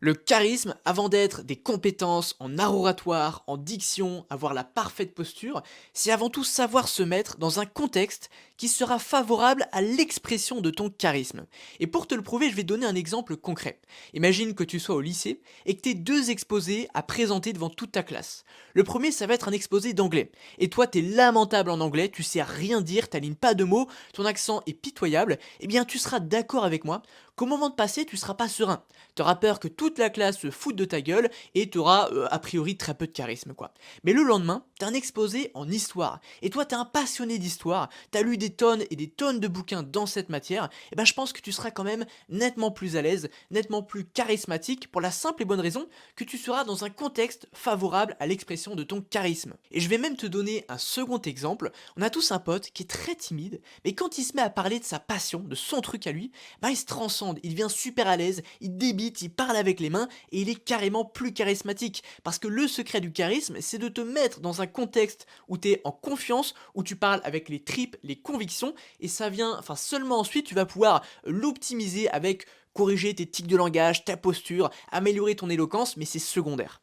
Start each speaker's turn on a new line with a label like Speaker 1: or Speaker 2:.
Speaker 1: Le charisme, avant d'être des compétences en art oratoire, en diction, avoir la parfaite posture, c'est avant tout savoir se mettre dans un contexte qui sera favorable à l'expression de ton charisme. Et pour te le prouver, je vais donner un exemple concret. Imagine que tu sois au lycée et que tu aies deux exposés à présenter devant toute ta classe. Le premier, ça va être un exposé d'anglais. Et toi, t'es lamentable en anglais, tu sais rien dire, t'alignes pas de mots, ton accent est pitoyable, eh bien tu seras d'accord avec moi qu'au moment de passer, tu seras pas serein. T'auras peur que toute la classe se foute de ta gueule et t'auras a priori très peu de charisme quoi. Mais le lendemain, t'as un exposé en histoire. Et toi t'es un passionné d'histoire, t'as lu des tonnes et des tonnes de bouquins dans cette matière, et ben je pense que tu seras quand même nettement plus à l'aise, nettement plus charismatique pour la simple et bonne raison que tu seras dans un contexte favorable à l'expression de ton charisme. Et je vais même te donner un second exemple. On a tous un pote qui est très timide, mais quand il se met à parler de sa passion, de son truc à lui, ben il se transcende, il devient super à l'aise, il débite, il parle avec les mains et il est carrément plus charismatique. Parce que le secret du charisme, c'est de te mettre dans un contexte où tu es en confiance, où tu parles avec les tripes, les convictions, et ça vient, enfin seulement ensuite tu vas pouvoir l'optimiser avec corriger tes tics de langage, ta posture, améliorer ton éloquence, mais c'est secondaire.